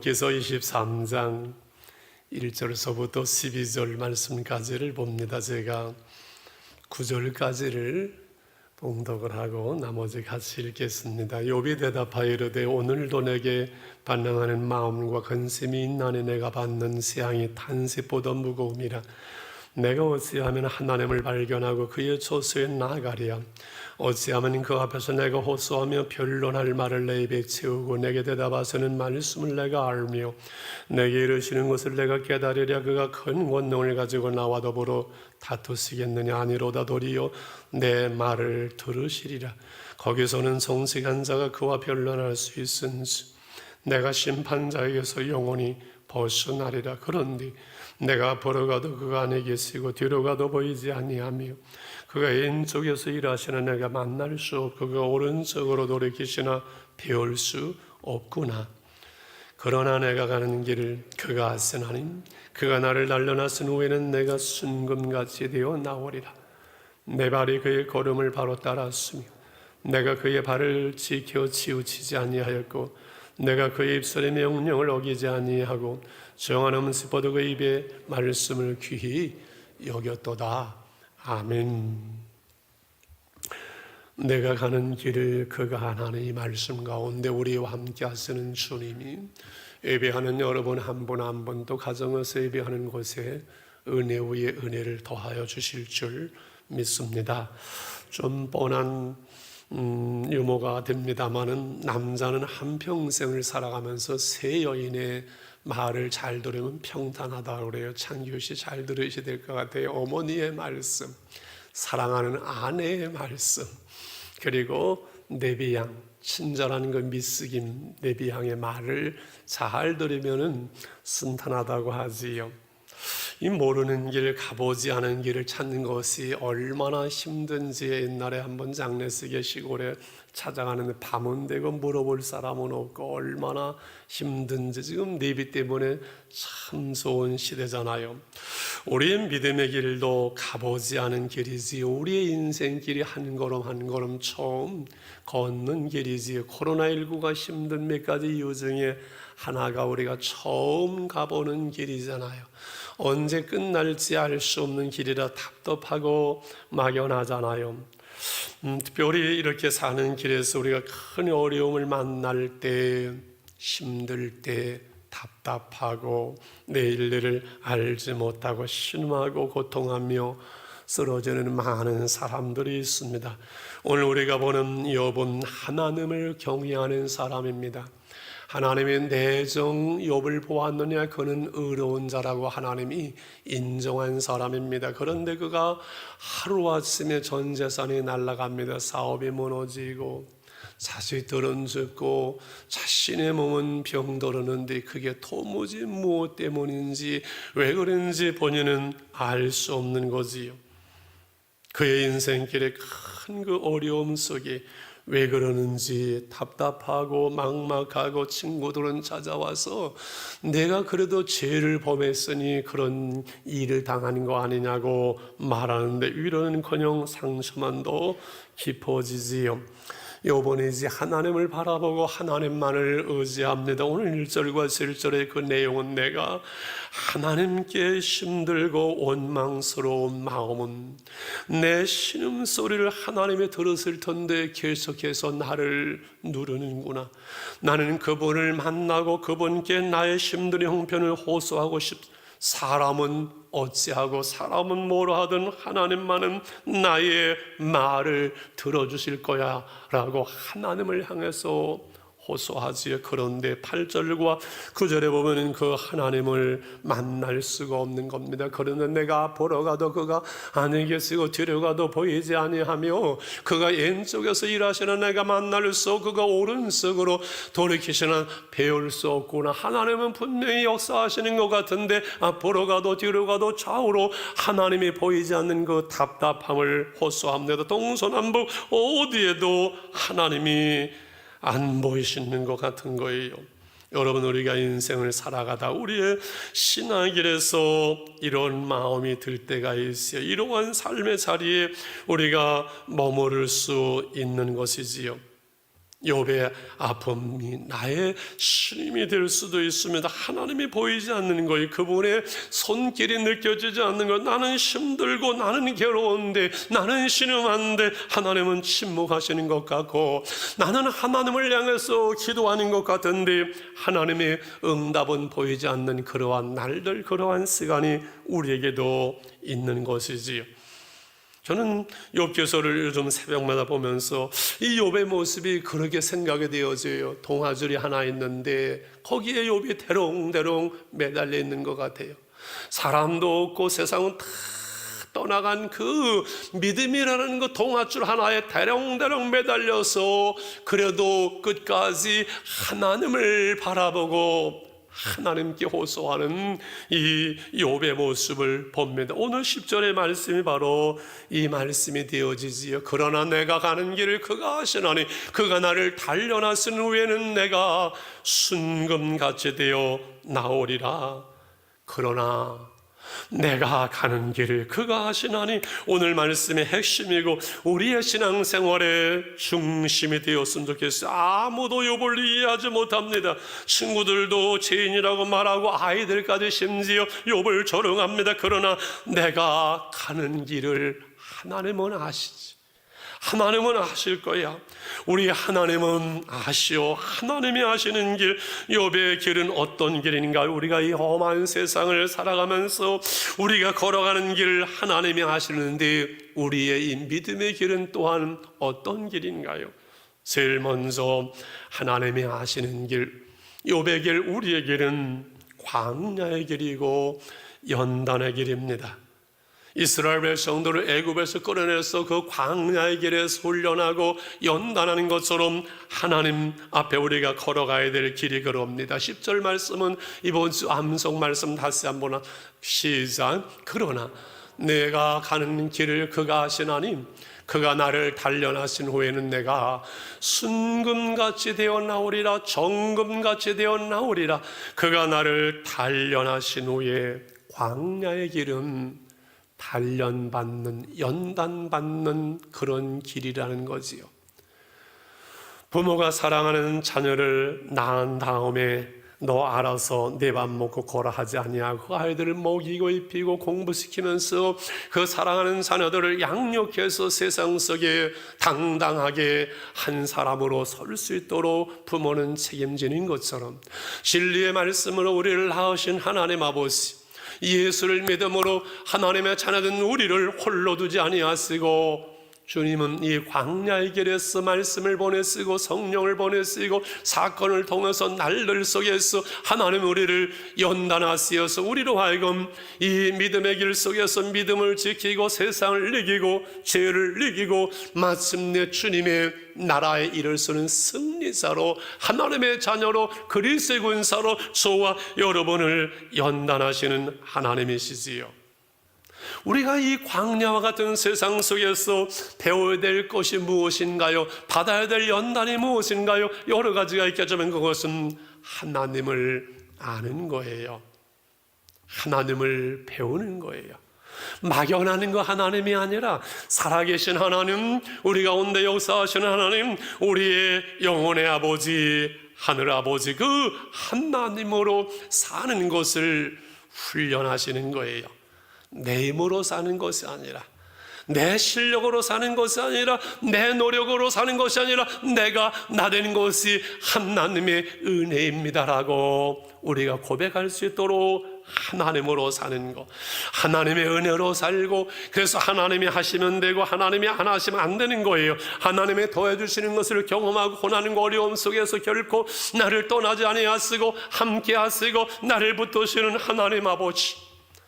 욥기서 23장 1절서부터 12절 말씀까지를 봅니다. 제가 9절까지를 봉독을 하고 나머지 같이 읽겠습니다. 욥이 대답하여 이르되 오늘도 내게 반항하는 마음과 근심이 있나니 내가 받는 재앙이 탄식보다 무거움이라. 내가 어찌하면 하나님을 발견하고 그의 조수에 나아가랴. 어찌하면 그 앞에서 내가 호소하며 변론할 말을 내 입에 채우고 내게 대답하시는 말씀을 내가 알며 내게 이르시는 것을 내가 깨달으랴. 그가 큰 권능을 가지고 나와 더불어 다투시겠느냐. 아니로다 도리어 내 말을 들으시리라. 거기서는 정직한 자가 그와 변론할 수 있은지 내가 심판자에게서 영원히 벗어나리라. 그런데 내가 걸어가도 그가 안에 계시고 뒤로 가도 보이지 아니하며 그가 왼쪽에서 일하시나 내가 만날 수 없고 그가 오른쪽으로 돌이키시나 배울 수 없구나. 그러나 내가 가는 길을 그가 아시나니 그가 나를 날려놨은 후에는 내가 순금같이 되어 나오리라. 내 발이 그의 걸음을 바로 따랐으며 내가 그의 발을 지켜 치우치지 아니하였고 내가 그의 입술의 명령을 어기지 아니하고 정한 음식보다 그 입의 말씀을 귀히 여겼도다. 아멘. 내가 가는 길을 그가 하나님의 말씀 가운데 우리와 함께 하시는 주님이 예배하는 여러분 한 분 한 분 또 가정에서 예배하는 곳에 은혜 위에 은혜를 더하여 주실 줄 믿습니다. 좀 뻔한 유머가 됩니다마는 남자는 한평생을 살아가면서 세 여인의 말을 잘 들으면 평탄하다고 그래요. 창규씨 잘 들으셔야 될 것 같아요. 어머니의 말씀, 사랑하는 아내의 말씀, 그리고 내비양, 친절한 그 미쓰김 내비양의 말을 잘 들으면 순탄하다고 하지요. 이 모르는 길, 가보지 않은 길을 찾는 것이 얼마나 힘든지 옛날에 한번 장례식에 시골에 찾아가는데 밤은 되고 물어볼 사람은 없고 얼마나 힘든지 지금 내비 때문에 참 좋은 시대잖아요. 우리의 믿음의 길도 가보지 않은 길이지 우리의 인생길이 한 걸음 한 걸음 처음 걷는 길이지. 코로나19가 힘든 몇 가지 이유 중에 하나가 우리가 처음 가보는 길이잖아요. 언제 끝날지 알 수 없는 길이라 답답하고 막연하잖아요. 특별히 이렇게 사는 길에서 우리가 큰 어려움을 만날 때, 힘들 때 답답하고 내일 일을 알지 못하고 신음하고 고통하며 쓰러지는 많은 사람들이 있습니다. 오늘 우리가 보는 욥은 하나님을 경외하는 사람입니다. 하나님의 내정 욥을 보았느냐? 그는 의로운 자라고 하나님이 인정한 사람입니다. 그런데 그가 하루아침에 전 재산이 날아갑니다. 사업이 무너지고 자식들은 죽고 자신의 몸은 병들었는데 그게 도무지 무엇 때문인지 왜 그런지 본인은 알 수 없는 거지요. 그의 인생길에 큰 그 어려움 속에 왜 그러는지 답답하고 막막하고 친구들은 찾아와서 내가 그래도 죄를 범했으니 그런 일을 당하는 거 아니냐고 말하는데 위로는커녕 상처만 더 깊어지지요. 요번에 이제 하나님을 바라보고 하나님만을 의지합니다. 오늘 1절과 7절의 그 내용은 내가 하나님께 힘들고 원망스러운 마음은 내 신음소리를 하나님이 들었을 텐데 계속해서 나를 누르는구나. 나는 그분을 만나고 그분께 나의 힘든 형편을 호소하고 사람은 어찌하고 사람은 뭐라 하든 하나님만은 나의 말을 들어주실 거야 라고 하나님을 향해서 호소하지요. 그런데 8절과 9절에 보면 그 하나님을 만날 수가 없는 겁니다. 그런데 내가 앞으로 가도 그가 안에 계시고 뒤로 가도 보이지 아니하며 그가 왼쪽에서 일하시는 내가 만날 수 없고 그가 오른쪽으로 돌이키시는 배울 수 없구나. 하나님은 분명히 역사하시는 것 같은데 앞으로 가도 뒤로 가도 좌우로 하나님이 보이지 않는 그 답답함을 호소합니다. 동서남북 어디에도 하나님이 안 보이시는 것 같은 거예요. 여러분, 우리가 인생을 살아가다 우리의 신앙길에서 이런 마음이 들 때가 있어요. 이러한 삶의 자리에 우리가 머무를 수 있는 것이지요. 욥의 아픔이 나의 신임이 될 수도 있습니다. 하나님이 보이지 않는 거예요. 그분의 손길이 느껴지지 않는 것. 나는 힘들고 나는 괴로운데, 나는 신음한데 하나님은 침묵하시는 것 같고, 나는 하나님을 향해서 기도하는 것 같은데 하나님의 응답은 보이지 않는 그러한 날들, 그러한 시간이 우리에게도 있는 것이지요. 저는 욥기서를 요즘 새벽마다 보면서 이 욥의 모습이 그렇게 생각이 되어져요. 동화줄이 하나 있는데 거기에 욥이 대롱대롱 매달려 있는 것 같아요. 사람도 없고 세상은 다 떠나간 그 믿음이라는 그 동화줄 하나에 대롱대롱 매달려서 그래도 끝까지 하나님을 바라보고 하나님께 호소하는 이 욥의 모습을 봅니다. 오늘 10절의 말씀이 바로 이 말씀이 되어지지요. 그러나 내가 가는 길을 그가 아시나니 그가 나를 단련하신 후에는 내가 순금같이 되어 나오리라. 그러나 내가 가는 길을 그가 아시나니, 오늘 말씀의 핵심이고 우리의 신앙생활의 중심이 되었으면 좋겠어요. 아무도 욥을 이해하지 못합니다. 친구들도 죄인이라고 말하고 아이들까지 심지어 욥을 조롱합니다. 그러나 내가 가는 길을 하나님은 아시지. 하나님은 아실 거야. 우리 하나님은 아시오. 하나님이 아시는 길, 욥의 길은 어떤 길인가요? 우리가 이 험한 세상을 살아가면서 우리가 걸어가는 길을 하나님이 아시는데 우리의 이 믿음의 길은 또한 어떤 길인가요? 제일 먼저 하나님이 아시는 길, 욥의 길, 우리의 길은 광야의 길이고 연단의 길입니다. 이스라엘 백성들을 애굽에서 끌어내서 그 광야의 길에서 훈련하고 연단하는 것처럼 하나님 앞에 우리가 걸어가야 될 길이 그럽니다. 10절 말씀은 이번 주 암송 말씀 다시 한번 시작. 그러나 내가 가는 길을 그가 아시나니 그가 나를 단련하신 후에는 내가 순금같이 되어 나오리라. 정금같이 되어 나오리라. 그가 나를 단련하신 후에 광야의 길은 단련받는, 연단받는 그런 길이라는 거지요. 부모가 사랑하는 자녀를 낳은 다음에 너 알아서 내 밥 먹고 거라 하지 아니하고 아이들을 먹이고 입히고 공부시키면서 그 사랑하는 자녀들을 양육해서 세상 속에 당당하게 한 사람으로 설 수 있도록 부모는 책임지는 것처럼, 진리의 말씀으로 우리를 낳으신 하나님 아버지, 예수를 믿음으로 하나님의 자녀된 우리를 홀로 두지 아니하시고 주님은 이 광야의 길에서 말씀을 보내시고 성령을 보내시고 사건을 통해서 날들 속에서 하나님 우리를 연단하시어서 우리로 하여금 이 믿음의 길 속에서 믿음을 지키고 세상을 이기고 죄를 이기고 마침내 주님의 나라에 이를 서는 승리자로, 하나님의 자녀로, 그리스도의 군사로 저와 여러분을 연단하시는 하나님이시지요. 우리가 이 광야와 같은 세상 속에서 배워야 될 것이 무엇인가요? 받아야 될 연단이 무엇인가요? 여러 가지가 있겠지만 그것은 하나님을 아는 거예요. 하나님을 배우는 거예요. 막연하는 거 하나님이 아니라 살아계신 하나님, 우리 가운데 역사하시는 하나님, 우리의 영혼의 아버지, 하늘아버지, 그 하나님으로 사는 것을 훈련하시는 거예요. 내 힘으로 사는 것이 아니라, 내 실력으로 사는 것이 아니라, 내 노력으로 사는 것이 아니라 내가 나된 것이 하나님의 은혜입니다라고 우리가 고백할 수 있도록 하나님으로 사는 것, 하나님의 은혜로 살고, 그래서 하나님이 하시면 되고 하나님이 안 하시면 안 되는 거예요. 하나님이 더해주시는 것을 경험하고 고난과 어려움 속에서 결코 나를 떠나지 아니하시고 함께 하시고 나를 붙드시는 하나님 아버지,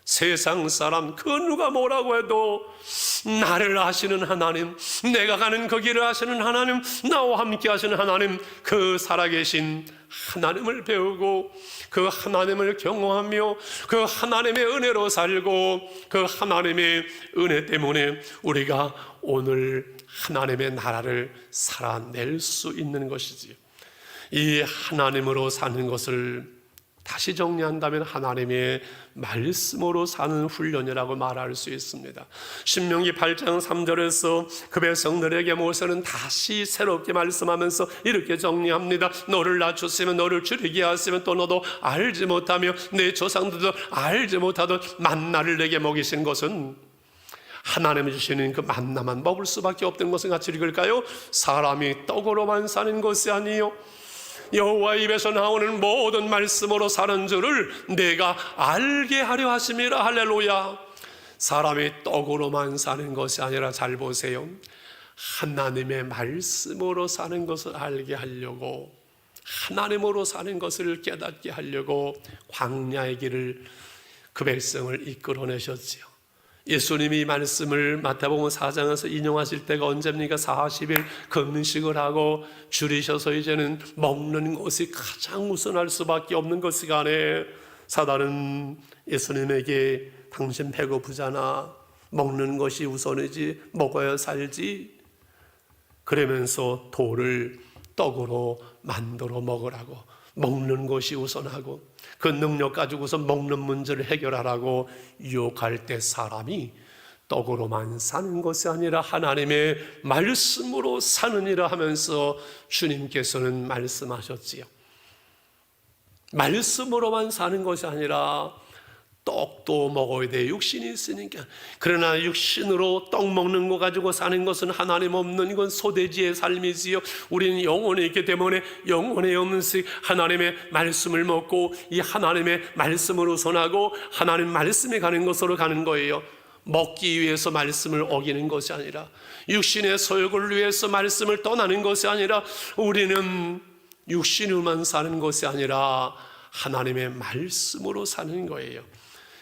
세상 사람 그 누가 뭐라고 해도 나를 아시는 하나님, 내가 가는 그 길을 아시는 하나님, 나와 함께 하시는 하나님, 그 살아계신 하나님을 배우고 그 하나님을 경험하며 그 하나님의 은혜로 살고, 그 하나님의 은혜 때문에 우리가 오늘 하나님의 나라를 살아낼 수 있는 것이지요. 이 하나님으로 사는 것을 다시 정리한다면 하나님의 말씀으로 사는 훈련이라고 말할 수 있습니다. 신명기 8장 3절에서 그 백성들에게 모세는 다시 새롭게 말씀하면서 이렇게 정리합니다. 너를 낮췄으면 너를 줄이게 하시면 또 너도 알지 못하며 내 조상들도 알지 못하던 만나를 내게 먹이신 것은, 하나님이 주시는 그 만나만 먹을 수밖에 없던 것은 같이 읽을까요? 사람이 떡으로만 사는 것이 아니요 여호와 입에서 나오는 모든 말씀으로 사는 줄을 내가 알게 하려 하심이라. 할렐루야. 사람이 떡으로만 사는 것이 아니라, 잘 보세요, 하나님의 말씀으로 사는 것을 알게 하려고, 하나님으로 사는 것을 깨닫게 하려고 광야의 길을 그 백성을 이끌어내셨지요. 예수님이 이 말씀을 마태복음 4장에서 인용하실 때가 언제입니까? 40일 금식을 하고 줄이셔서 이제는 먹는 것이 가장 우선할 수밖에 없는 것 시간에 사단은 예수님에게 당신 배고프잖아, 먹는 것이 우선이지, 먹어야 살지, 그러면서 돌을 떡으로 만들어 먹으라고, 먹는 것이 우선하고 그 능력 가지고서 먹는 문제를 해결하라고 유혹할 때 사람이 떡으로만 사는 것이 아니라 하나님의 말씀으로 사느니라 하면서 주님께서는 말씀하셨지요. 말씀으로만 사는 것이 아니라 떡도 먹어야 돼. 육신이 있으니까. 그러나 육신으로 떡 먹는 거 가지고 사는 것은 하나님 없는, 이건 소돼지의 삶이지요. 우리는 영혼이 있기 때문에 영혼의 음식 하나님의 말씀을 먹고 이 하나님의 말씀으로 선하고 하나님 말씀에 가는 것으로 가는 거예요. 먹기 위해서 말씀을 어기는 것이 아니라, 육신의 소욕을 위해서 말씀을 떠나는 것이 아니라, 우리는 육신으로만 사는 것이 아니라 하나님의 말씀으로 사는 거예요.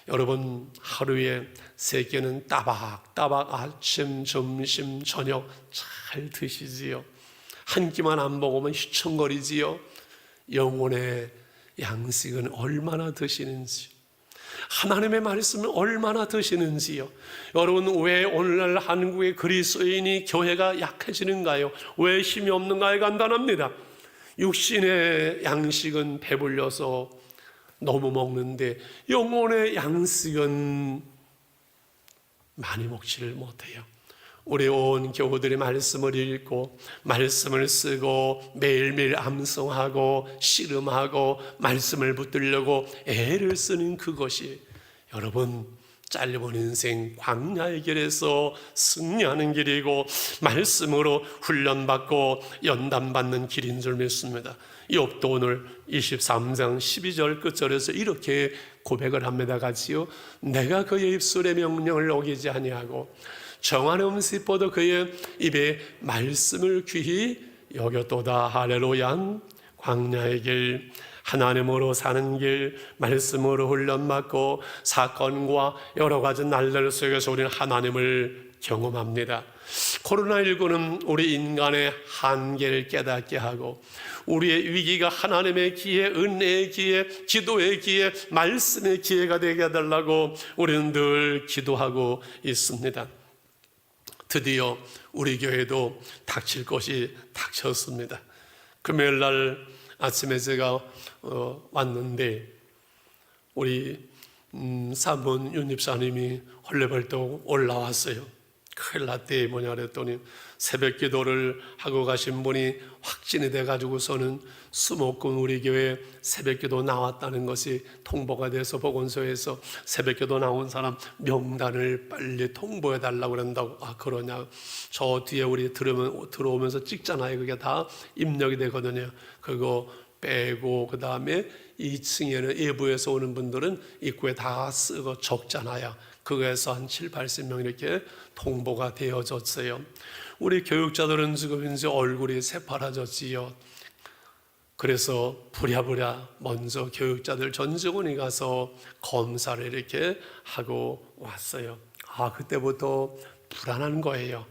여러분, 하루에 3끼는 따박따박 아침, 점심, 저녁 잘 드시지요. 한 끼만 안 먹으면 휘청거리지요. 영혼의 양식은 얼마나 드시는지, 하나님의 말씀을 얼마나 드시는지요. 여러분, 왜 오늘날 한국의 그리스도인이 교회가 약해지는가요? 왜 힘이 없는가요? 간단합니다. 육신의 양식은 배불려서 너무 먹는데 영혼의 양식은 많이 먹지를 못해요. 우리 온 교우들이 말씀을 읽고 말씀을 쓰고 매일매일 암송하고 씨름하고 말씀을 붙들려고 애를 쓰는 그것이, 여러분, 짧은 인생 광야의 길에서 승리하는 길이고 말씀으로 훈련받고 연단받는 길인 줄 믿습니다. 욥도 오늘 23장 12절 끝절에서 이렇게 고백을 합니다. 같이요. 내가 그의 입술의 명령을 어기지 아니하고 정한 음식보다 그의 입에 말씀을 귀히 여겼도다. 할렐루야. 광야의 길, 하나님으로 사는 길, 말씀으로 훈련받고 사건과 여러 가지 날들 속에서 우리는 하나님을 경험합니다. 코로나19는 우리 인간의 한계를 깨닫게 하고 우리의 위기가 하나님의 기회, 은혜의 기회, 기도의 기회, 말씀의 기회가 되게 해달라고 우리는 늘 기도하고 있습니다. 드디어 우리 교회도 닥칠 것이 닥쳤습니다. 금요일 날 아침에 제가 왔는데 우리 사본 윤집사님이 헐레벌떡 올라왔어요. 큰일 났대. 뭐냐 그랬더니 새벽 기도를 하고 가신 분이 확진이 돼가지고서는 수목금 우리 교회 새벽 기도 나왔다는 것이 통보가 돼서 보건소에서 새벽 기도 나온 사람 명단을 빨리 통보해 달라고 그런다고. 아, 그러냐. 저 뒤에 우리 들어오면서 찍잖아요. 그게 다 입력이 되거든요. 그거 빼고 그 다음에 2층에는 외부에서 오는 분들은 입구에 다 쓰고 적잖아요. 그거에서 한 7, 80명 이렇게 통보가 되어졌어요. 우리 교육자들은 지금 이제 얼굴이 새파라졌지요. 그래서 부랴부랴 먼저 교육자들 전직원이 가서 검사를 이렇게 하고 왔어요. 아, 그때부터 불안한 거예요.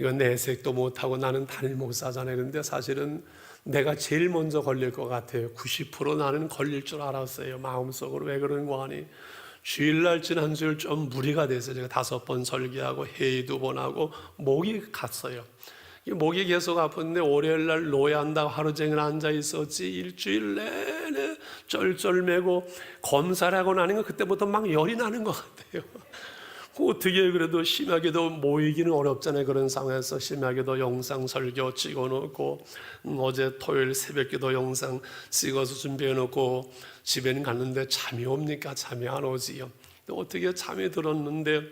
이건 내색도 못하고 나는 담임 목사잖아요. 그런데 사실은 내가 제일 먼저 걸릴 것 같아요. 90% 나는 걸릴 줄 알았어요. 마음속으로. 왜 그런 거 아니? 주일날 지난주일 좀 무리가 돼서 제가 5번 설교하고 회의 2번 하고 목이 갔어요. 목이 계속 아픈데 월요일날 노예한다고 하루 종일 앉아 있었지 일주일 내내 쩔쩔매고 검사를 하고 나는 거 그때부터 막 열이 나는 것 같아요. 어떻게 그래도 심하게도 모이기는 어렵잖아요. 그런 상황에서 심하게도 영상 설교 찍어놓고 어제 토요일 새벽에도 영상 찍어서 준비해놓고 집에는 갔는데 잠이 옵니까? 잠이 안 오지요. 어떻게 잠이 들었는데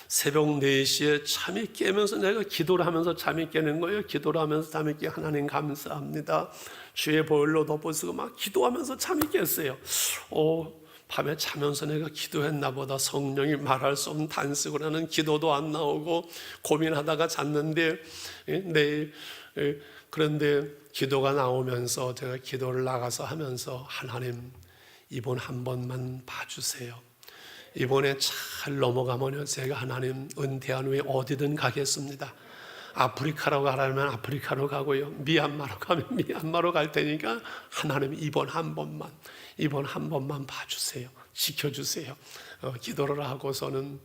새벽 4시에 잠이 깨면서 내가 기도를 하면서 잠이 깨는 거예요. 기도를 하면서 잠이 깨 하나님 감사합니다. 주의 보혈로 덮어쓰고 막 기도하면서 잠이 깼어요. 밤에 자면서 내가 기도했나 보다. 성령이 말할 수 없는 단식을 하는 기도도 안 나오고 고민하다가 잤는데 그런데 기도가 나오면서 제가 기도를 나가서 하면서 하나님 이번 한 번만 봐주세요. 이번에 잘 넘어가면요 제가 하나님 은퇴한 후에 어디든 가겠습니다. 아프리카로 가라면 아프리카로 가고요, 미얀마로 가면 미얀마로 갈 테니까 하나님 이번 한 번만 봐주세요. 지켜주세요. 기도를 하고서는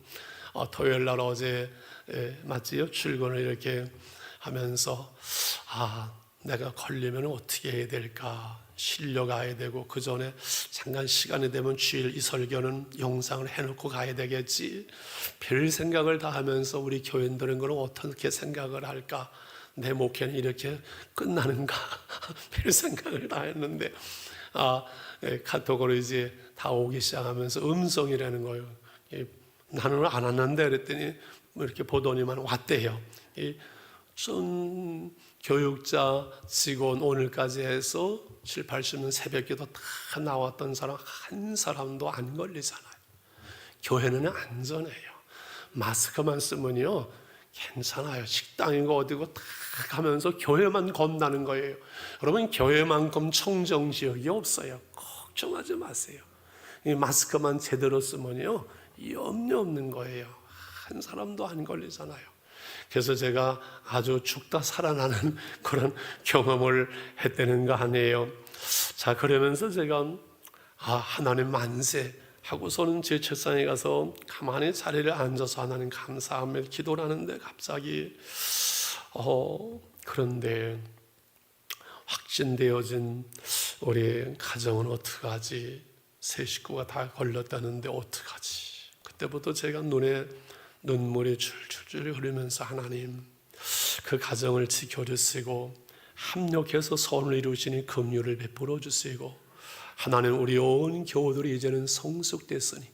토요일 날 어제 맞지요? 출근을 이렇게 하면서 내가 걸리면 어떻게 해야 될까? 실려가야 되고 그 전에 잠깐 시간이 되면 주일 이 설교는 영상을 해놓고 가야 되겠지. 별 생각을 다 하면서 우리 교인들은 그럼 어떻게 생각을 할까? 내 목회는 이렇게 끝나는가? 별 생각을 다 했는데 카톡으로 이제 다 오기 시작하면서 음성이라는 거예요. 나는 안 왔는데 그랬더니 이렇게 보더니만 왔대요. 좀 교육자, 직원 오늘까지 해서 7, 80년 새벽에도 다 나왔던 사람 한 사람도 안 걸리잖아요. 교회는 안전해요. 마스크만 쓰면요 괜찮아요. 식당이고 어디고 다 가면서 교회만 겁나는 거예요. 여러분 교회만큼 청정지역이 없어요. 걱정하지 마세요. 이 마스크만 제대로 쓰면요 염려 없는 거예요. 한 사람도 안 걸리잖아요. 그래서 제가 아주 죽다 살아나는 그런 경험을 했다는 거 아니에요. 자, 그러면서 제가 하나님 만세 하고서는 제 책상에 가서 가만히 자리를 앉아서 하나님 감사하며 기도를 하는데 갑자기 그런데 확진되어진 우리 가정은 어떡하지? 세 식구가 다 걸렸다는데 어떡하지? 그때부터 제가 눈에 눈물이 줄줄줄 흐르면서 하나님 그 가정을 지켜주시고 합력해서 선을 이루시니 긍휼을 베풀어 주시고 하나님 우리 온 교우들이 이제는 성숙됐으니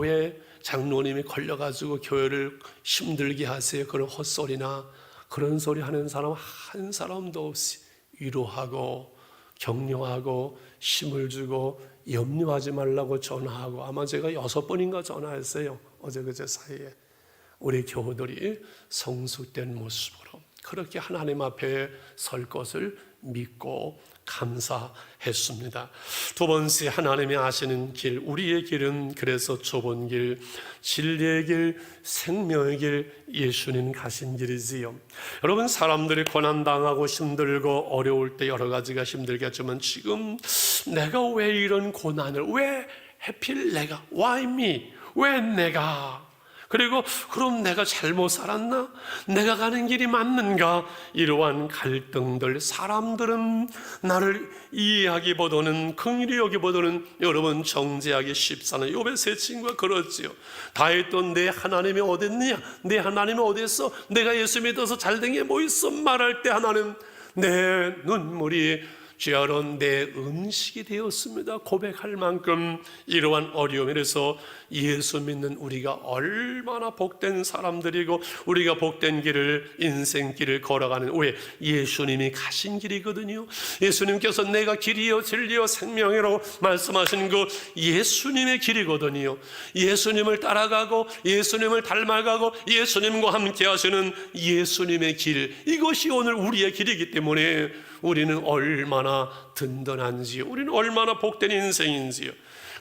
왜 장로님이 걸려가지고 교회를 힘들게 하세요? 그런 헛소리나 그런 소리 하는 사람 한 사람도 없이 위로하고 격려하고 힘을 주고 염려하지 말라고 전화하고 아마 제가 6번인가 전화했어요. 어제 그제 사이에 우리 교우들이 성숙된 모습으로 그렇게 하나님 앞에 설 것을 믿고 감사했습니다. 두 번째 하나님이 아시는 길, 우리의 길은 그래서 좁은 길, 진리의 길, 생명의 길, 예수님 가신 길이지요. 여러분 사람들이 고난당하고 힘들고 어려울 때 여러 가지가 힘들겠지만 지금 내가 왜 이런 고난을, 왜 하필 내가, why me, 왜 내가, 그리고 그럼 내가 잘못 살았나? 내가 가는 길이 맞는가? 이러한 갈등들, 사람들은 나를 이해하기보다는 긍휼히 여기보다는 여러분 정죄하기 쉽잖아요. 욥의 세 친구가 그렇지요. 다했던 내 하나님이 어딨느냐? 내 하나님이 어딨어? 내가 예수 믿어서 잘된 게 뭐 있어? 말할 때 하나님 내 눈물이 주여로 내 음식이 되었습니다. 고백할 만큼 이러한 어려움에서 예수 믿는 우리가 얼마나 복된 사람들이고 우리가 복된 길을 인생길을 걸어가는 왜 예수님이 가신 길이거든요. 예수님께서 내가 길이요 진리요 생명이라고 말씀하신 그 예수님의 길이거든요. 예수님을 따라가고 예수님을 닮아가고 예수님과 함께 하시는 예수님의 길, 이것이 오늘 우리의 길이기 때문에 우리는 얼마나 든든한지요, 우리는 얼마나 복된 인생인지요.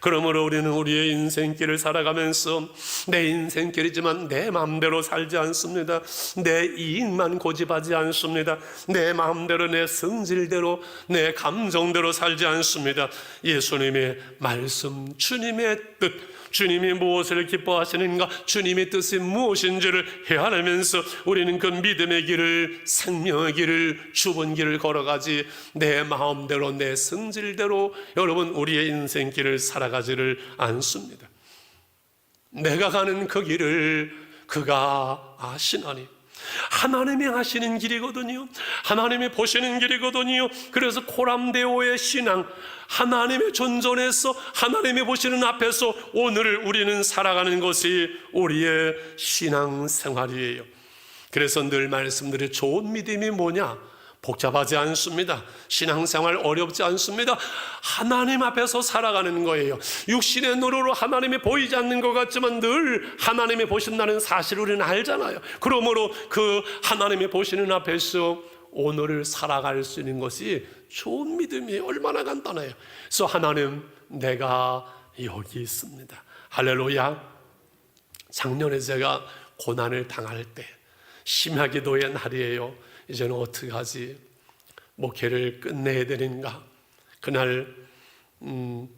그러므로 우리는 우리의 인생길을 살아가면서 내 인생길이지만 내 마음대로 살지 않습니다. 내 이익만 고집하지 않습니다. 내 마음대로 내 성질대로 내 감정대로 살지 않습니다. 예수님의 말씀, 주님의 뜻, 주님이 무엇을 기뻐하시는가, 주님의 뜻이 무엇인지를 헤아리면서 우리는 그 믿음의 길을, 생명의 길을, 좁은 길을 걸어가지 내 마음대로 생각대로 내 성질대로 여러분 우리의 인생길을 살아가지를 않습니다. 내가 가는 그 길을 그가 아시나니. 하나님이 하시는 길이거든요. 하나님이 보시는 길이거든요. 그래서 코람데오의 신앙, 하나님의 존전에서 하나님이 보시는 앞에서 오늘을 우리는 살아가는 것이 우리의 신앙생활이에요. 그래서 늘 말씀드린 좋은 믿음이 뭐냐? 복잡하지 않습니다. 신앙생활 어렵지 않습니다. 하나님 앞에서 살아가는 거예요. 육신의 눈으로 하나님이 보이지 않는 것 같지만 늘 하나님이 보신다는 사실을 우리는 알잖아요. 그러므로 그 하나님이 보시는 앞에서 오늘을 살아갈 수 있는 것이 좋은 믿음이 얼마나 간단해요. 그래서 하나님, 내가 여기 있습니다. 할렐루야. 작년에 제가 고난을 당할 때 심야기도의 날이에요. 이제는 어떻게 하지? 목회를 끝내야 되는가? 그날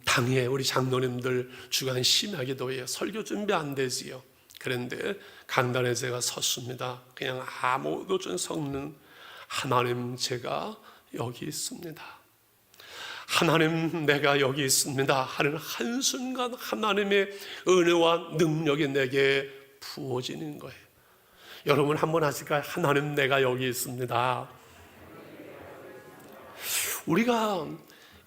당에 우리 장로님들 주간 심야기도에 설교 준비 안 되지요. 그런데 강단에 제가 섰습니다. 그냥 아무도 좀 섞는, 하나님, 제가 여기 있습니다. 하나님, 내가 여기 있습니다 하는 한순간 하나님의 은혜와 능력이 내게 부어지는 거예요. 여러분 한번 하실까요? 하나님, 내가 여기 있습니다. 우리가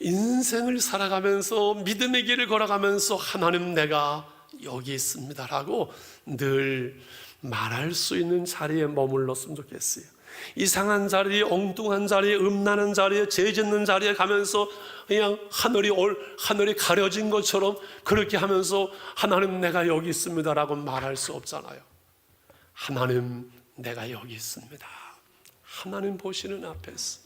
인생을 살아가면서 믿음의 길을 걸어가면서 하나님, 내가 여기 있습니다라고 늘 말할 수 있는 자리에 머물렀으면 좋겠어요. 이상한 자리, 엉뚱한 자리, 음란한 자리에, 죄 짓는 자리에 가면서 그냥 하늘이 가려진 것처럼 그렇게 하면서 하나님, 내가 여기 있습니다라고 말할 수 없잖아요. 하나님, 내가 여기 있습니다. 하나님 보시는 앞에서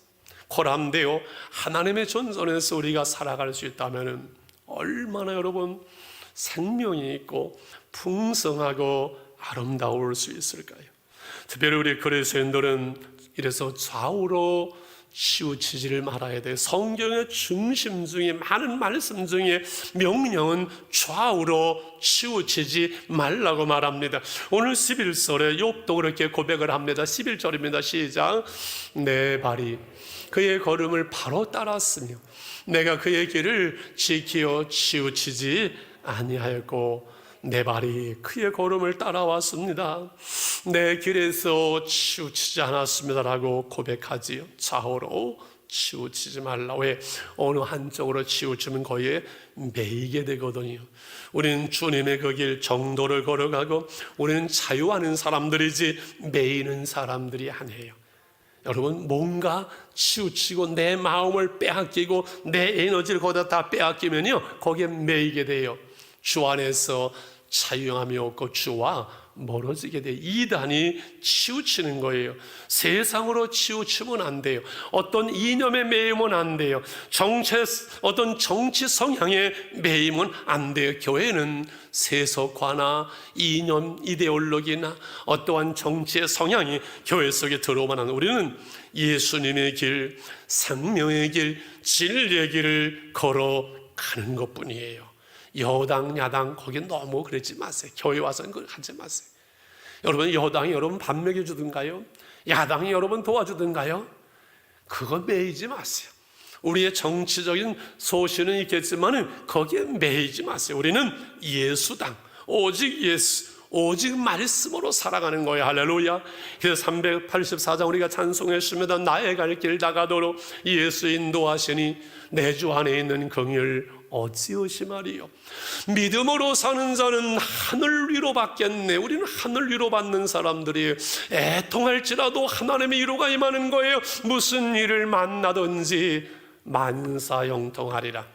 코람데오 하나님의 존전에서 우리가 살아갈 수 있다면 얼마나 여러분 생명이 있고 풍성하고 아름다울 수 있을까요? 특별히 우리 그리스도인들은 이래서 좌우로 치우치지를 말아야 돼요. 성경의 중심 중에 많은 말씀 중에 명령은 좌우로 치우치지 말라고 말합니다. 오늘 11절에 욥도 그렇게 고백을 합니다. 11절입니다. 시작. 내 발이 그의 걸음을 바로 따랐으며 내가 그의 길을 지키어 치우치지 아니하였고 내 발이 그의 걸음을 따라왔습니다. 내 길에서 치우치지 않았습니다라고 고백하지요. 좌우로 치우치지 말라. 왜? 어느 한쪽으로 치우치면 거기에 매이게 되거든요. 우리는 주님의 그 길 정도를 걸어가고 우리는 자유하는 사람들이지 매이는 사람들이 아니에요. 여러분, 뭔가 치우치고 내 마음을 빼앗기고 내 에너지를 거기다 다 빼앗기면요 거기에 매이게 돼요. 주 안에서 자유함이 없고 주와 멀어지게 돼요. 이단이 치우치는 거예요. 세상으로 치우치면 안 돼요. 어떤 이념에 매이면 안 돼요. 어떤 정치 성향에 매이면 안 돼요. 교회는 세속화나 이념, 이데올로기나 어떠한 정치의 성향이 교회 속에 들어오면 안 돼요. 우리는 예수님의 길, 생명의 길, 진리의 길을 걸어가는 것뿐이에요. 여당, 야당 거기 너무 그러지 마세요. 교회 와서는 그걸 하지 마세요. 여러분, 여당이 여러분 밥 먹여주든가요? 야당이 여러분 도와주든가요? 그거 매이지 마세요. 우리의 정치적인 소신은 있겠지만 거기에 매이지 마세요. 우리는 예수당, 오직 예수, 오직 말씀으로 살아가는 거예요. 할렐루야. 그래서 384장 우리가 찬송했습니다. 나의 갈 길 다가도록 예수 인도하시니 내 주 안에 있는 긍휼 어찌 의심하리요. 믿음으로 사는 자는 하늘 위로 받겠네. 우리는 하늘 위로 받는 사람들이 애통할지라도 하나님의 위로가 임하는 거예요. 무슨 일을 만나든지 만사형통하리라.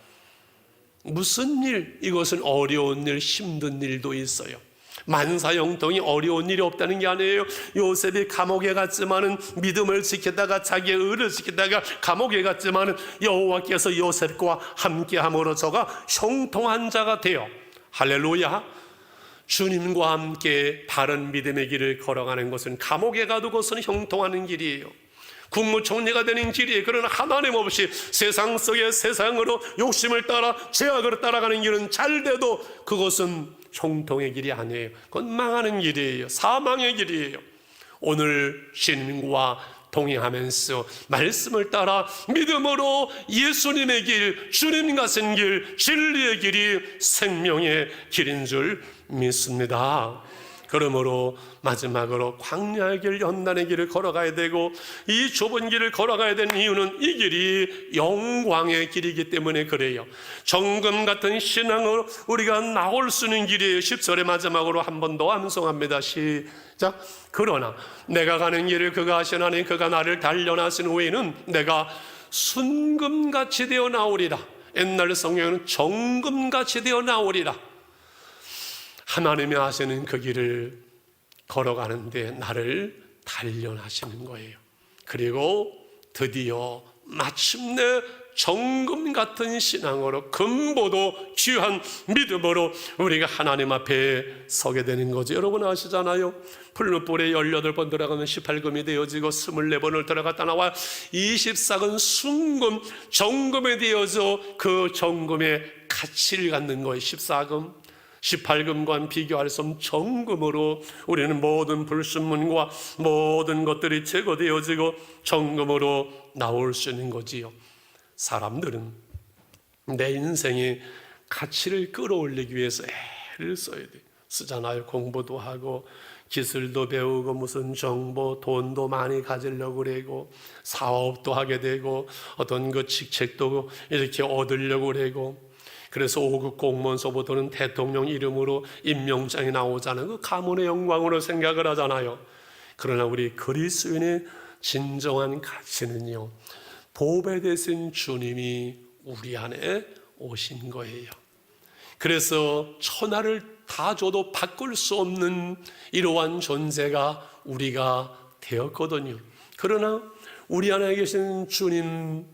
무슨 일, 이것은 어려운 일, 힘든 일도 있어요. 만사형통이 어려운 일이 없다는 게 아니에요. 요셉이 감옥에 갔지만은 믿음을 지키다가 자기의 의를 지키다가 감옥에 갔지만은 여호와께서 요셉과 함께함으로 저가 형통한 자가 되어, 할렐루야, 주님과 함께 바른 믿음의 길을 걸어가는 것은 감옥에 가도 그것은 형통하는 길이에요. 국무총리가 되는 길이에요. 그러나 하나님 없이 세상 속의 세상으로 욕심을 따라 죄악으로 따라가는 길은 잘 돼도 그것은 형통의 길이 아니에요. 그건 망하는 길이에요. 사망의 길이에요. 오늘 신과 동행하면서 말씀을 따라 믿음으로 예수님의 길, 주님 가신 길, 진리의 길이 생명의 길인 줄 믿습니다. 그러므로 마지막으로 광야의 길, 연단의 길을 걸어가야 되고, 이 좁은 길을 걸어가야 되는 이유는 이 길이 영광의 길이기 때문에 그래요. 정금 같은 신앙으로 우리가 나올 수 있는 길이에요. 10절의 마지막으로 한 번 더 암송합니다. 시작. 그러나 내가 가는 길을 그가 하시나니 그가 나를 단련하신 후에는 내가 순금같이 되어 나오리라. 옛날 성경에는 정금같이 되어 나오리라. 하나님이 하시는 그 길을 걸어가는데 나를 단련하시는 거예요. 그리고 드디어 마침내 정금 같은 신앙으로, 금보도 귀한 믿음으로 우리가 하나님 앞에 서게 되는 거죠. 여러분 아시잖아요. 풀무불에 18번 들어가면 18금이 되어지고 24번을 들어갔다 나와 24금 순금, 정금에 되어서 그 정금의 가치를 갖는 거예요. 14금 18금과는 비교할 수 없는 정금으로 우리는 모든 불순물과 모든 것들이 제거되어지고 정금으로 나올 수 있는 거지요. 사람들은 내 인생의 가치를 끌어올리기 위해서 애를 써야 돼. 쓰잖아요. 공부도 하고 기술도 배우고 무슨 정보, 돈도 많이 가지려고 그러고 사업도 하게 되고 어떤 그 직책도 이렇게 얻으려고 그러고, 그래서 5급 공무원서부터는 대통령 이름으로 임명장이 나오잖아요. 그 가문의 영광으로 생각을 하잖아요. 그러나 우리 그리스도인의 진정한 가치는요, 보배 되신 주님이 우리 안에 오신 거예요. 그래서 천하를 다 줘도 바꿀 수 없는 이러한 존재가 우리가 되었거든요. 그러나 우리 안에 계신 주님,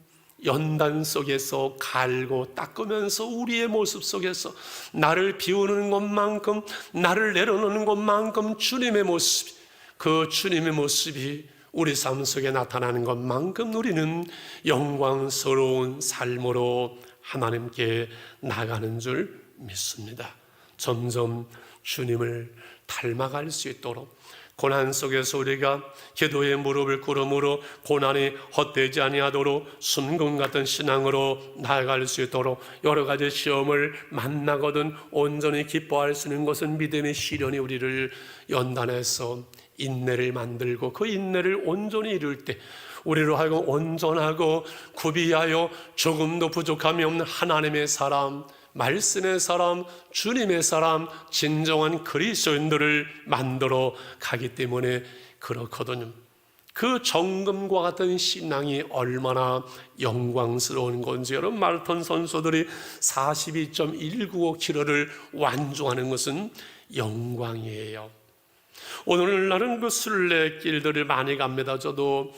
연단 속에서 갈고 닦으면서 우리의 모습 속에서 나를 비우는 것만큼, 나를 내려놓는 것만큼 주님의 모습이, 그 주님의 모습이 우리 삶 속에 나타나는 것만큼 우리는 영광스러운 삶으로 하나님께 나가는 줄 믿습니다. 점점 주님을 닮아갈 수 있도록, 고난 속에서 우리가 기도의 무릎을 꿇음으로 고난이 헛되지 아니하도록 순금 같은 신앙으로 나아갈 수 있도록, 여러 가지 시험을 만나거든 온전히 기뻐할 수 있는 것은 믿음의 시련이 우리를 연단해서 인내를 만들고, 그 인내를 온전히 이룰 때 우리로 하여금 온전하고 구비하여 조금도 부족함이 없는 하나님의 사람, 말씀의 사람, 주님의 사람, 진정한 그리스도인들을 만들어 가기 때문에 그렇거든요. 그 정금과 같은 신앙이 얼마나 영광스러운 건지, 여러분 마라톤 선수들이 42.195km를 완주하는 것은 영광이에요. 오늘날은 그 순례길들을 많이 갑니다. 저도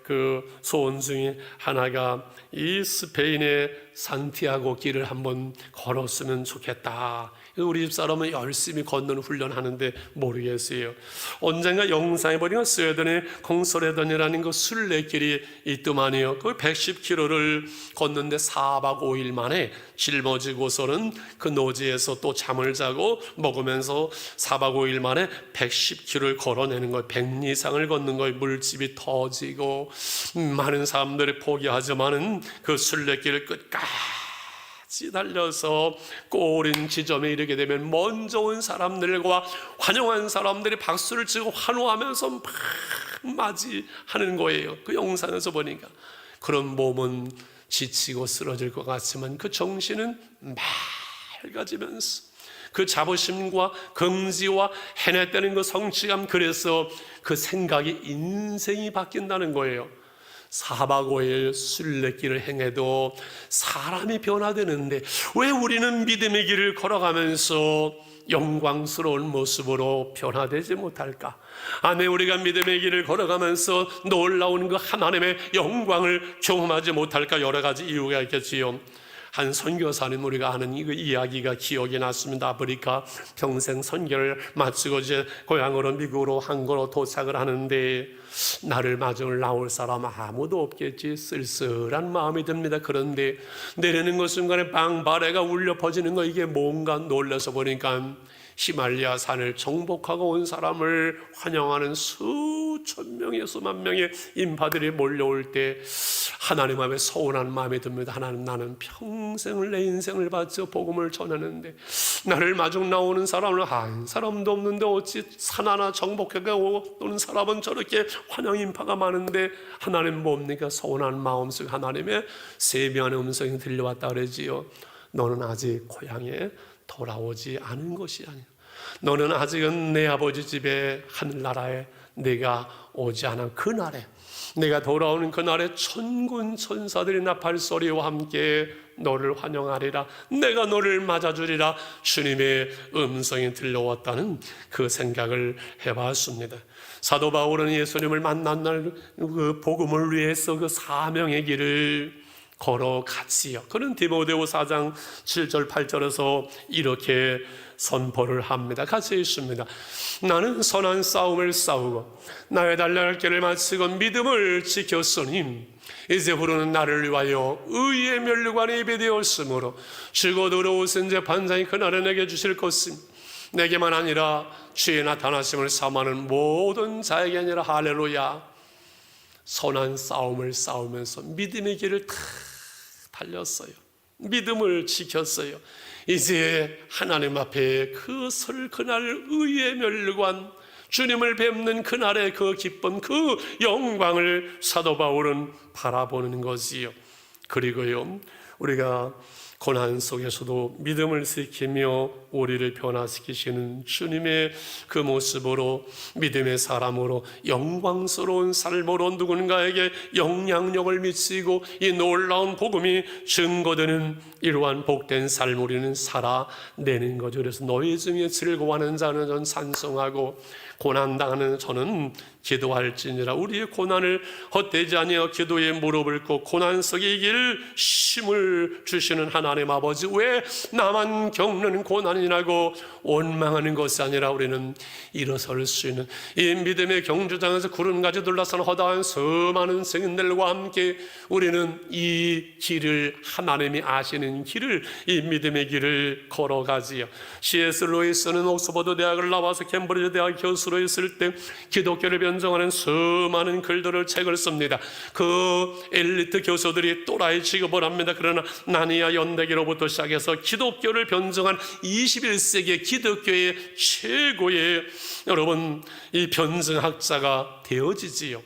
그 소원 중에 하나가 이 스페인의 산티아고 길을 한번 걸었으면 좋겠다. 우리 집사람은 열심히 걷는 훈련하는데 모르겠어요. 언젠가 영상에 보니까 스웨덴의 공소레던이라는 그 순례길이 있더만요. 그 110km를 걷는데 4박 5일 만에 짊어지고서는 그 노지에서 또 잠을 자고 먹으면서 4박 5일 만에 110km를 걸어내는 거예요. 100리 이상을 걷는 거예요. 물집이 터지고 많은 사람들이 포기하지만은 그 순례길을 끝까지 달려서 꼬린 지점에 이르게 되면 먼저 온 사람들과 환영한 사람들이 박수를 치고 환호하면서 막 맞이하는 거예요. 그 영상에서 보니까 그런 몸은 지치고 쓰러질 것 같지만 그 정신은 맑아지면서 그 자부심과 긍지와 해냈다는 그 성취감, 그래서 그 생각이 인생이 바뀐다는 거예요. 4박 5일 순례길을 행해도 사람이 변화되는데 왜 우리는 믿음의 길을 걸어가면서 영광스러운 모습으로 변화되지 못할까? 아내, 우리가 믿음의 길을 걸어가면서 놀라운 그 하나님의 영광을 경험하지 못할까? 여러 가지 이유가 있겠지요. 한 선교사님, 우리가 아는 이 이야기가 기억이 났습니다. 아프리카 평생 선교를 마치고 이제 고향으로 미국으로 한국으로 도착을 하는데 나를 맞으러 나올 사람 아무도 없겠지, 쓸쓸한 마음이 듭니다. 그런데 내리는 그 순간에 빵바레가 울려 퍼지는 거, 이게 뭔가 놀라서 보니까 히말라야 산을 정복하고 온 사람을 환영하는 수천 명의 수만 명의 인파들이 몰려올 때 하나님 앞에 서운한 마음이 듭니다. 하나님, 나는 평생을 내 인생을 바쳐 복음을 전하는데 나를 마중 나오는 사람은 한 사람도 없는데 어찌 산 하나 정복하고 오는 사람은 저렇게 환영 인파가 많은데 하나님 뭡니까? 서운한 마음속 하나님의 세미한 음성이 들려왔다 그러지요. 너는 아직 고향에 돌아오지 않은 것이 아니야. 너는 아직은 내 아버지 집에 하늘나라에 내가 오지 않은 그날에, 내가 돌아오는 그날에 천군 천사들이 나팔소리와 함께 너를 환영하리라, 내가 너를 맞아주리라, 주님의 음성이 들려왔다는 그 생각을 해봤습니다. 사도 바울은 예수님을 만난 날 그 복음을 위해서 그 사명의 길을 걸어갔지요. 그는 디모데후 4장 7절 8절에서 이렇게 선포를 합니다. 같이 읽습니다. 나는 선한 싸움을 싸우고 나의 달려갈 길을 마치고 믿음을 지켰으니 이제부로는 나를 위하여 의의 면류관이 예비되었으므로 죽어도 의로우신 재판장이 그날에 내게 주실 것임 내게만 아니라 주의 나타나심을 사모하는 모든 자에게 아니라. 할렐루야. 선한 싸움을 싸우면서 믿음의 길을 다 달렸어요. 믿음을 지켰어요. 이제 하나님 앞에 그 설 그날 의의 면류관, 주님을 뵙는 그날의 그 기쁨, 그 영광을 사도 바울은 바라보는 것이요. 그리고요, 우리가 고난 속에서도 믿음을 지키며 우리를 변화시키시는 주님의 그 모습으로, 믿음의 사람으로, 영광스러운 삶으로 누군가에게 영향력을 미치고 이 놀라운 복음이 증거되는 이러한 복된 삶을 우리는 살아내는 거죠. 그래서 너희 중에 즐거워하는 자는 전 찬송하고 고난당하는 저는 기도할지니라. 우리의 고난을 헛되지 아니하여 기도에 무릎을 꿇고 고난 속에 이길 힘을 주시는 하나님 아버지, 왜 나만 겪는 고난이라고 원망하는 것이 아니라 우리는 일어설 수 있는 이 믿음의 경주장에서 구름가지 둘러싼 허다한 수많은 증인들과 함께 우리는 이 길을, 하나님이 아시는 길을, 이 믿음의 길을 걸어가지요. C.S. 루이스는 옥스퍼드 대학을 나와서 캠브리지 대학 교수로 있을 때 기독교를 변증하는 수많은 글들을, 책을 씁니다. 그 엘리트 교수들이 또라이 취급을 합니다. 그러나 나니아 연대기로부터 시작해서 기독교를 변증한 21세기 기독교의 최고의 여러분 이 변증학자가 되어지지요.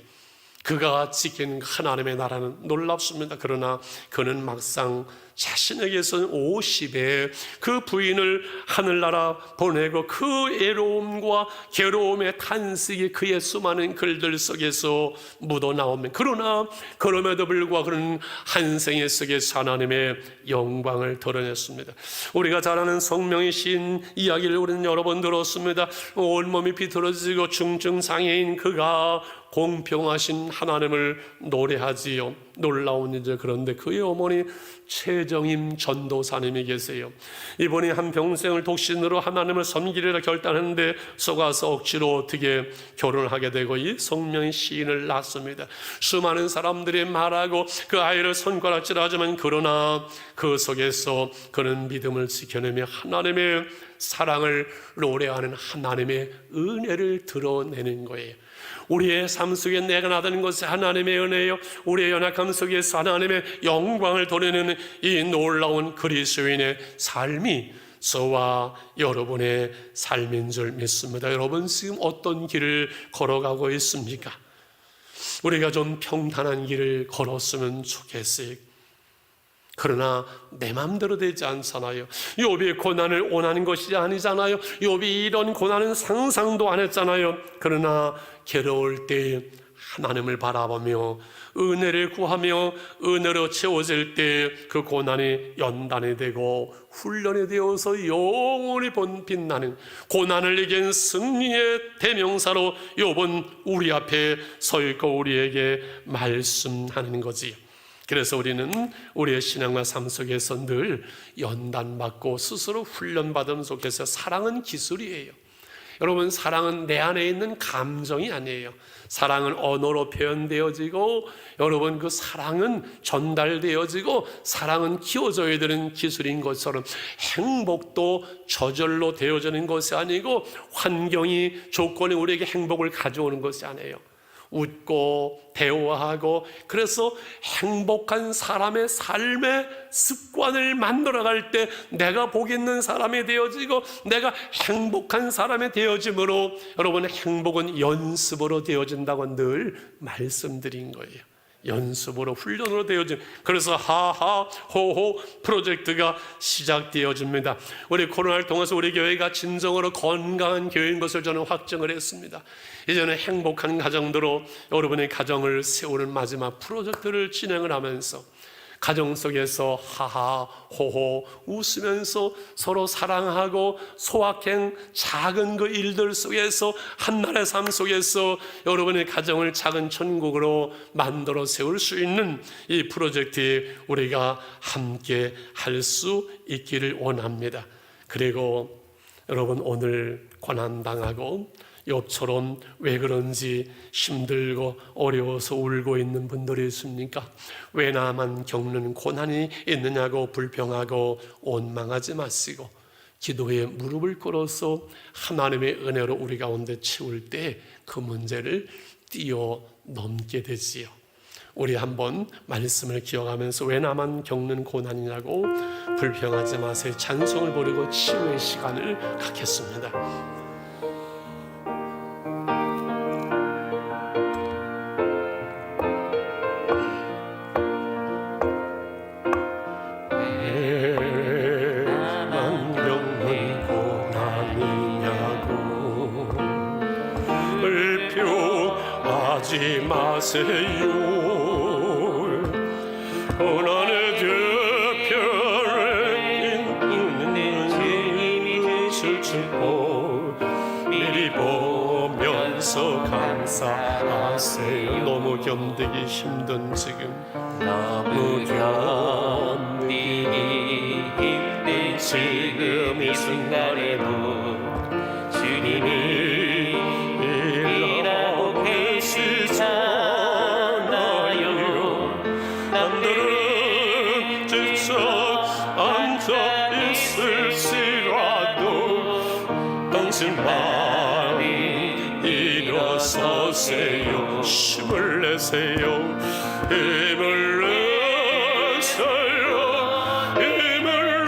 그가 지킨 하나님의 나라는 놀랍습니다. 그러나 그는 막상 자신에게서는 50에 그 부인을 하늘나라 보내고 그 애로움과 괴로움의 탄식이 그의 수많은 글들 속에서 묻어나오면, 그러나 그럼에도 불구하고 그는 한 생애 속에서 하나님의 영광을 드러냈습니다. 우리가 잘 아는 성명의 시인 이야기를 우리는 여러 번 들었습니다. 온몸이 비틀어지고 중증장애인 그가 공평하신 하나님을 노래하지요. 놀라운 일이죠. 그런데 그의 어머니 최정임 전도사님이 계세요. 이분이 한평생을 독신으로 하나님을 섬기리라 결단했는데 속아서 억지로 어떻게 결혼을 하게 되고 이 성명의 시인을 낳습니다. 수많은 사람들이 말하고 그 아이를 손가락질하지만 그러나 그 속에서 그는 믿음을 지켜내며 하나님의 사랑을 노래하는 하나님의 은혜를 드러내는 거예요. 우리의 삶 속에 내가 나다는 것이 하나님의 은혜요, 우리의 연약함 속에서 하나님의 영광을 드러내는 이 놀라운 그리스도인의 삶이 저와 여러분의 삶인 줄 믿습니다. 여러분 지금 어떤 길을 걸어가고 있습니까? 우리가 좀 평탄한 길을 걸었으면 좋겠어요. 그러나 내 마음대로 되지 않잖아요. 욥이 고난을 원하는 것이 아니잖아요. 욥이 이런 고난은 상상도 안 했잖아요. 그러나 괴로울 때 하나님을 바라보며 은혜를 구하며 은혜로 채워질 때 그 고난이 연단이 되고 훈련이 되어서 영원히 빛나는 고난을 이긴 승리의 대명사로 욥은 우리 앞에 서 있고 우리에게 말씀하는 거지. 그래서 우리는 우리의 신앙과 삶 속에서 늘 연단받고 스스로 훈련받음 속에서, 사랑은 기술이에요. 여러분, 사랑은 내 안에 있는 감정이 아니에요. 사랑은 언어로 표현되어지고, 여러분, 그 사랑은 전달되어지고, 사랑은 키워져야 되는 기술인 것처럼 행복도 저절로 되어지는 것이 아니고, 환경이, 조건이 우리에게 행복을 가져오는 것이 아니에요. 웃고 대화하고, 그래서 행복한 사람의 삶의 습관을 만들어갈 때 내가 복 있는 사람이 되어지고, 내가 행복한 사람이 되어짐으로, 여러분, 행복은 연습으로 되어진다고 늘 말씀드린 거예요. 연습으로, 훈련으로 되어진, 그래서 하하 호호 프로젝트가 시작되어집니다. 우리 코로나를 통해서 우리 교회가 진정으로 건강한 교회인 것을 저는 확증을 했습니다. 이제는 행복한 가정으로 여러분의 가정을 세우는 마지막 프로젝트를 진행을 하면서, 가정 속에서 하하 호호 웃으면서 서로 사랑하고, 소확행, 작은 그 일들 속에서, 한날의 삶 속에서 여러분의 가정을 작은 천국으로 만들어 세울 수 있는 이 프로젝트에 우리가 함께 할 수 있기를 원합니다. 그리고 여러분, 오늘 고난당하고 욥처럼 왜 그런지 힘들고 어려워서 울고 있는 분들이 있습니까? 왜 나만 겪는 고난이 있느냐고 불평하고 원망하지 마시고, 기도에 무릎을 꿇어서 하나님의 은혜로 우리 가운데 채울 때 그 문제를 뛰어넘게 되지요. 우리 한번 말씀을 기억하면서 왜 나만 겪는 고난이냐고 불평하지 마세요. 찬송을 부르고 치유의 시간을 갖겠습니다. 하지 마세요. 고난의 뒤편에 있는 주님이 주시고 미리 보면서 감사하세요. 너무 견디기 힘든 지금, 너무 견디기 힘든 지금 이 순간에도 주님이 당신만이 일어서세요. 힘을 내세요. 힘을 내세요. 힘을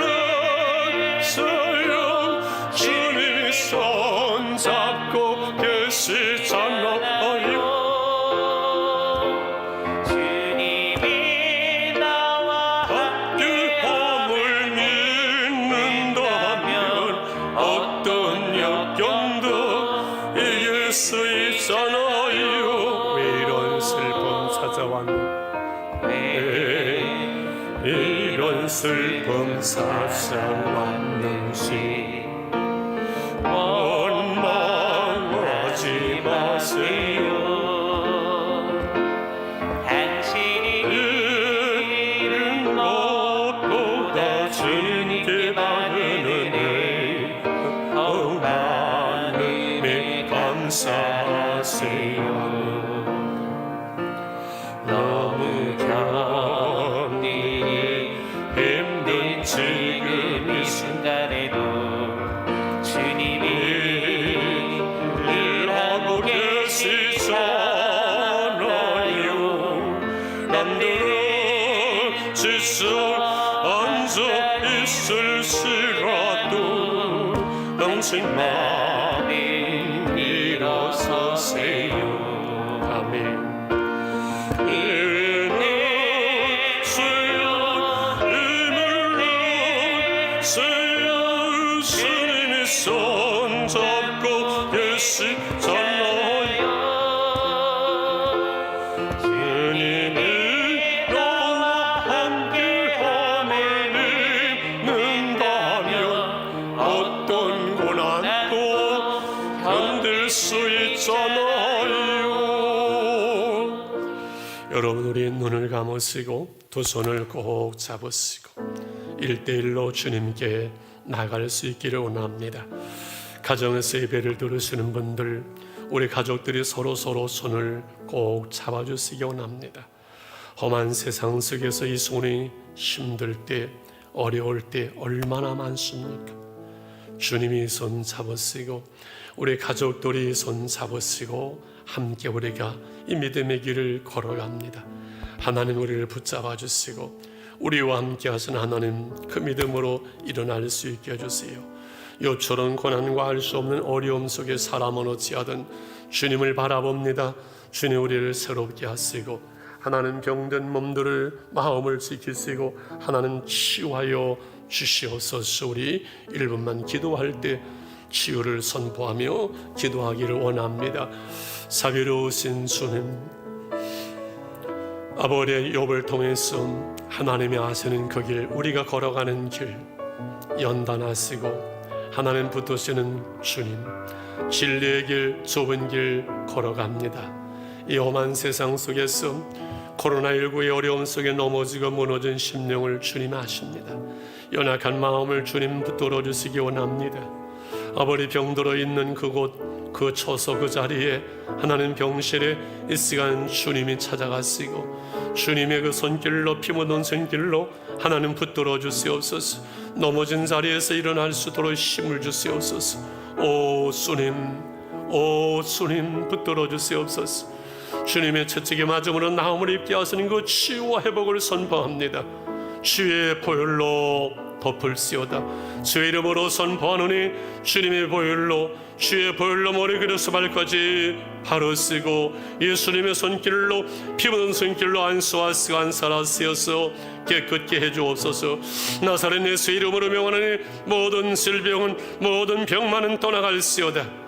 내세요. 주님이 손 잡고 계시잖아요. 주님이 나와 함께 함을 믿는다면 어떤 역경도 이길 수 있잖아요. 왜 이런 슬픔 찾아왔나? 왜 이런 슬픔 찾아왔는지 원망하지 마세요. 당신이 잃은 것보다 주님께 받은 은혜 하나님에 감사하세요. 너무 견디기 힘든 지금 이 순간에도 주님이 일하고 계시잖아요. 남들은 주저앉아 있을지라도 당신만이 일어서세요. 아멘. 주님이 손 잡고 계시잖아요. 주님이 너와 함께함을 믿는다면 어떤 고난도 견딜 수 있잖아요. 여러분, 우리 눈을 감으시고 두 손을 꼭 잡으시고 1대1로 주님께 나갈 수 있기를 원합니다. 가정에서 예배를 들으시는 분들, 우리 가족들이 서로 손을 꼭 잡아주시기 원합니다. 험한 세상 속에서 이 손이 힘들 때, 어려울 때 얼마나 많습니까? 주님이 손 잡으시고 우리 가족들이 손 잡으시고 함께 우리가 이 믿음의 길을 걸어갑니다. 하나님 우리를 붙잡아 주시고 우리와 함께 하신 하나님, 그 믿음으로 일어날 수 있게 해주세요. 요처럼 고난과 알 수 없는 어려움 속에 사람은 어찌하든 주님을 바라봅니다. 주님 우리를 새롭게 하시고 하나님 병든 몸들을 마음을 지키시고 하나님 치유하여 주시옵소서. 우리 1분만 기도할 때 치유를 선포하며 기도하기를 원합니다. 자비로우신 주님, 아버지의 욥을 통해서 하나님이 아시는 그 길, 우리가 걸어가는 길 연단하시고 하나님 붙드시는 주님, 진리의 길, 좁은 길 걸어갑니다. 이 험한 세상 속에서 코로나19의 어려움 속에 넘어지고 무너진 심령을 주님 아십니다. 연약한 마음을 주님 붙들어 주시기 원합니다. 아버지 병들어 있는 그곳, 그 처소 그 자리에 하나님 병실에 이 시간 주님이 찾아가시고 주님의 그 손길로, 피 묻은 손길로 하나님 붙들어 주시옵소서. 넘어진 자리에서 일어날 수 있도록 힘을 주시옵소서. 오 주님 붙들어 주시옵소서. 주님의 채찍에 맞음으로 나음을 입게 하시는 그 치유와 회복을 선포합니다. 주의 보혈로 덮을시오다. 주의 이름으로 선포하노니 주님의 보혈로, 주의 보혈로 머리끝에서 발까지 바르시고 예수님의 손길로, 피 묻은 손길로 안수하시고 안살하시어서 깨끗게 해주옵소서. 나사렛 예수 이름으로 명하노니 모든 질병은, 모든 병만은 떠나갈시오다.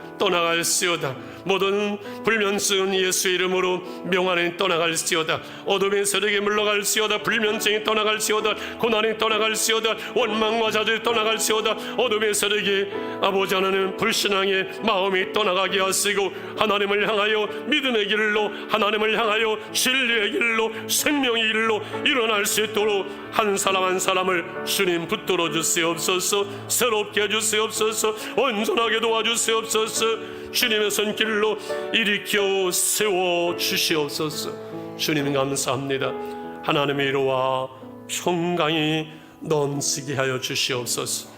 모든 불면증은 예수 이름으로 명하니 떠나갈지어다. 어둠의 세력이 물러갈지어다. 불면증이 떠나갈지어다. 고난이 떠나갈지어다. 원망과 좌절이 떠나갈지어다. 어둠의 세력이 아버지 하나님 불신앙의 마음이 떠나가게 하시고 하나님을 향하여 믿음의 길로, 하나님을 향하여 진리의 길로, 생명의 길로 일어날 수 있도록 한 사람 한 사람을 주님 붙들어 주시옵소서. 새롭게 해주시옵소서. 온전하게 도와주시옵소서. 주님의 손길로 일으켜 세워 주시옵소서. 주님 감사합니다. 하나님의 위로와 평강이 넘치게 하여 주시옵소서.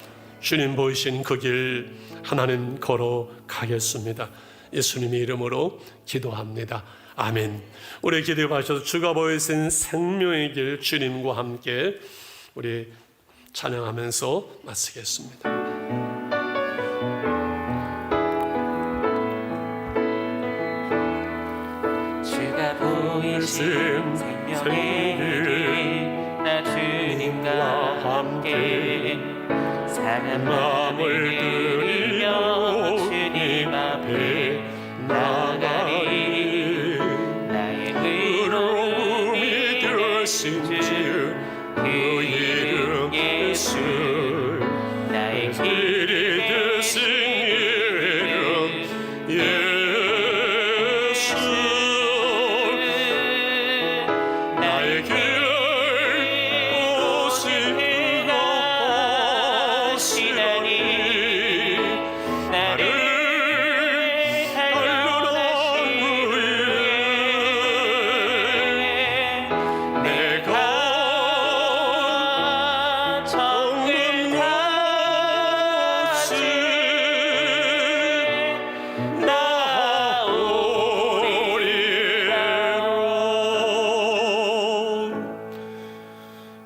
주님 보이신 그 길 하나님 걸어가겠습니다. 예수님의 이름으로 기도합니다. 아멘. 우리 기도하셔서 주가 보이신 생명의 길 주님과 함께 우리 찬양하면서 마치겠습니다. 보이신 생명의 길, 나 주님과 함께 상한 마음을 들이며 주님 앞에 나가리. 나의 의로움이 되신 주 그 이름 예수, 나의 길이 되신 이름 예수.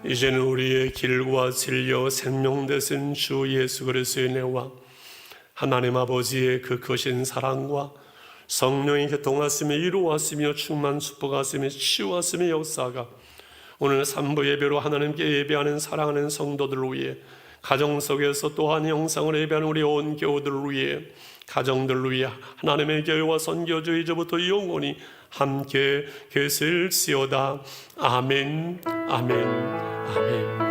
이제는 우리의 길과 진리와 생명 되신 주 예수 그리스도의 은혜와 하나님 아버지의 그 크신 사랑과 성령의 교통하심에 이루하시며 충만 축복하시며 치유하시며 역사가 오늘 3부 예배로 하나님께 예배하는 사랑하는 성도들을 위해, 가정 속에서 또한 영상으로 예배하는 우리 온 교우들을 위해, 가정들을 위해 하나님의 교회와 선교주 이제부터 영원히 함께 계실지어다. 아멘, 아멘, 아멘.